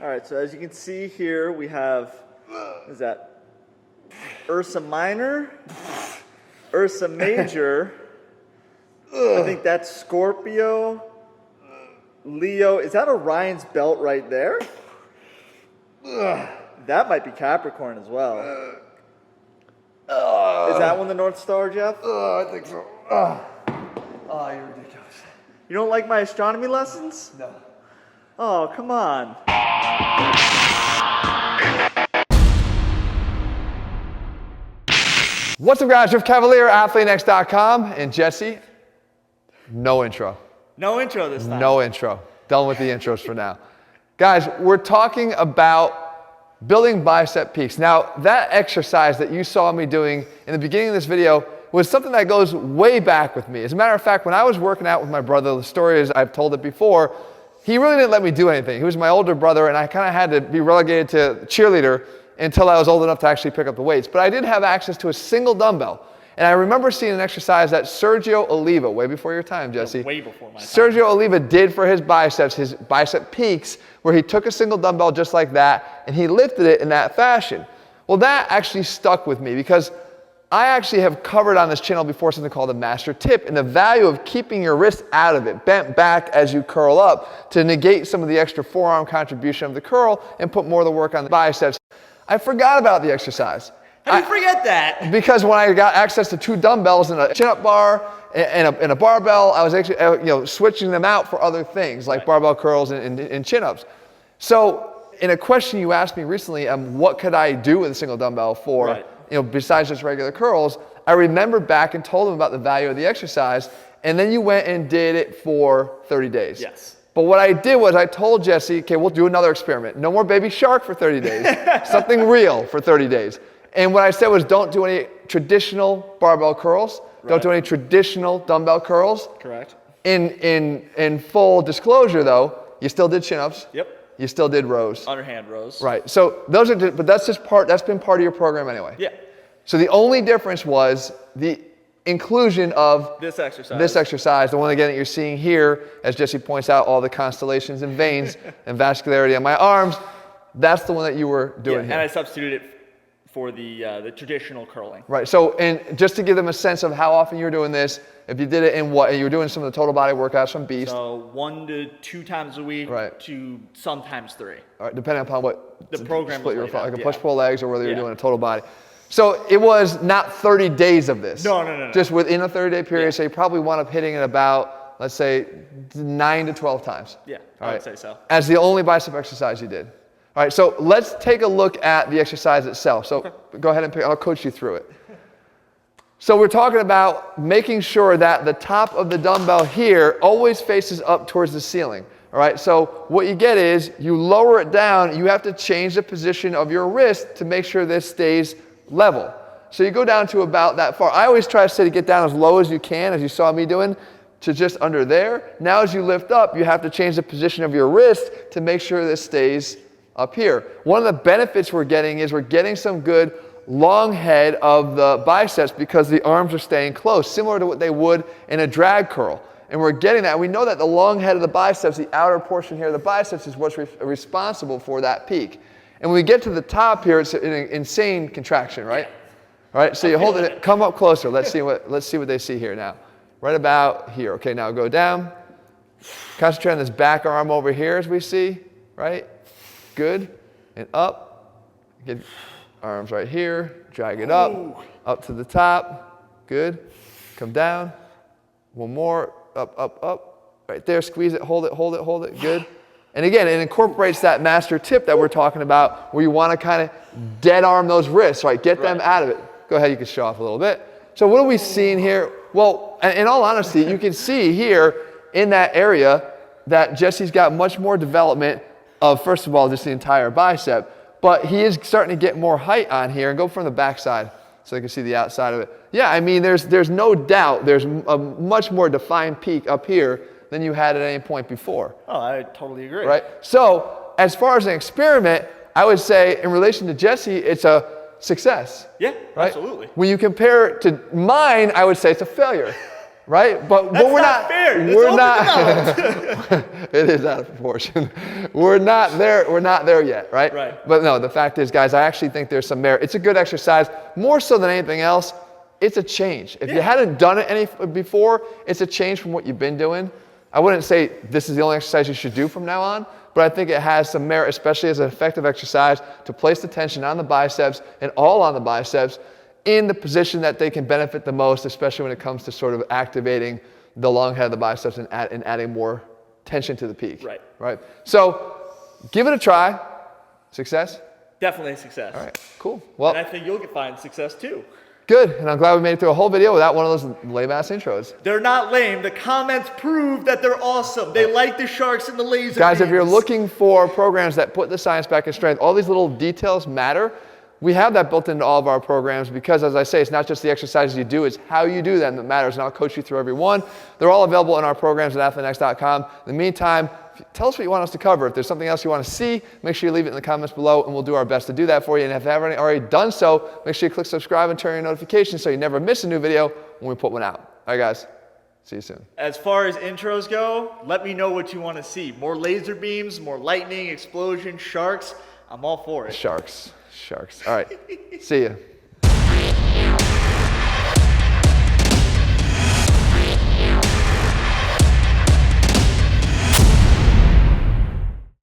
All right, so as you can see here, we have, what is that? Ursa Minor, Ursa Major. I think that's Scorpio, Leo. Is that Orion's belt right there? That might be Capricorn as well. Is that one the North Star, Jeff? I think so. Oh, you're ridiculous. You don't like my astronomy lessons? No. Oh, come on. What's up, guys? Jeff Cavalier, ATHLEAN-X.com, and Jesse. No intro. No intro this time. No intro. Done with the intros for now. Guys, we're talking about building bicep peaks. Now, that exercise that you saw me doing in the beginning of this video was something that goes way back with me. As a matter of fact, when I was working out with my brother, the story is I've told it before, he really didn't let me do anything. He was my older brother, and I kind of had to be relegated to cheerleader until I was old enough to actually pick up the weights. But I did have access to a single dumbbell. And I remember seeing an exercise that Sergio Oliva, way before your time, Jesse. Yeah, way before my time. Sergio Oliva did for his bicep peaks, where he took a single dumbbell just like that, and he lifted it in that fashion. Well, that actually stuck with me because I actually have covered on this channel before something called a master tip and the value of keeping your wrist out of it, bent back as you curl up to negate some of the extra forearm contribution of the curl and put more of the work on the biceps. I forgot about the exercise. How do you forget that? Because when I got access to 2 dumbbells and a chin-up bar and a barbell, I was actually switching them out for other things like barbell curls and chin-ups. So in a question you asked me recently, what could I do with a single dumbbell for, besides just regular curls, I remembered back and told them about the value of the exercise, and then you went and did it for 30 days. Yes. But what I did was I told Jesse, okay, we'll do another experiment. No more baby shark for 30 days. Something real for 30 days. And what I said was don't do any traditional barbell curls. Right. Don't do any traditional dumbbell curls. Correct. In full disclosure, though, you still did chin-ups. Yep. You still did rows. Underhand rows. Right. So those are, but that's been part of your program anyway. Yeah. So the only difference was the inclusion of this exercise, the one again that you're seeing here, as Jesse points out, all the constellations and veins and vascularity on my arms. That's the one that you were doing here. And I substituted it for the traditional curling. Right. So, and just to give them a sense of how often you're doing this, if you did it in what, you were doing some of the total body workouts from Beast. So 1 to 2 times a week, right, to sometimes 3. All right, depending upon what the program was like a push-pull legs or whether you're doing a total body. So it was not 30 days of this. No. Just within a 30-day period. So you probably wound up hitting it about, let's say, 9 to 12 times. Yeah, I would say so. As the only bicep exercise you did. All right, so let's take a look at the exercise itself. So go ahead and I'll coach you through it. So we're talking about making sure that the top of the dumbbell here always faces up towards the ceiling. All right, so what you get is you lower it down, you have to change the position of your wrist to make sure this stays level. So you go down to about that far. I always try to say to get down as low as you can, as you saw me doing, to just under there. Now as you lift up, you have to change the position of your wrist to make sure this stays up here. One of the benefits we're getting is we're getting some good long head of the biceps because the arms are staying close, similar to what they would in a drag curl. And we're getting that. We know that the long head of the biceps, the outer portion here of the biceps, is what's responsible for that peak. And when we get to the top here, it's an insane contraction, right? All right, so you hold it, come up closer. Let's see what they see here now. Right about here. Okay, now go down. Concentrate on this back arm over here as we see, right? Good. And up. Get arms right here. Drag it up to the top. Good. Come down. One more. Up. Right there. Squeeze it. Hold it. Good. And again, it incorporates that master tip that we're talking about where you want to kind of dead arm those wrists, right? Get them out of it. Go ahead. You can show off a little bit. So what are we seeing here? Well, in all honesty, you can see here in that area that Jesse's got much more development of, first of all, just the entire bicep, but he is starting to get more height on here, and go from the back side so you can see the outside of it. Yeah, I mean, there's no doubt there's a much more defined peak up here than you had at any point before. Oh, I totally agree. Right? So as far as an experiment, I would say in relation to Jesse, it's a success. Yeah, right? Absolutely. When you compare it to mine, I would say it's a failure. Right? But That's we're not fair. We're not. It is out of proportion. We're not there yet, right? Right. But no, the fact is, guys, I actually think there's some merit. It's a good exercise. More so than anything else, it's a change. If you hadn't done it before, it's a change from what you've been doing. I wouldn't say this is the only exercise you should do from now on, but I think it has some merit, especially as an effective exercise, to place the tension on the biceps and all on the biceps in the position that they can benefit the most, especially when it comes to sort of activating the long head of the biceps and adding more tension to the peak. Right. So give it a try. Success? Definitely a success. All right, cool. Well, and I think you'll find success too. Good, and I'm glad we made it through a whole video without one of those lame-ass intros. They're not lame. The comments prove that they're awesome. They like the sharks and the laser Guys, beams. if you're looking for programs that put the science back in strength, all these little details matter. We have that built into all of our programs because, as I say, it's not just the exercises you do, it's how you do them that matters, and I'll coach you through every one. They're all available in our programs at ATHLEAN-X.com. In the meantime, tell us what you want us to cover. If there's something else you want to see, make sure you leave it in the comments below, and we'll do our best to do that for you. And if you haven't already done so, make sure you click subscribe and turn on your notifications so you never miss a new video when we put one out. All right, guys. See you soon. As far as intros go, let me know what you want to see. More laser beams, more lightning, explosion, sharks. I'm all for it. Sharks. All right. See ya.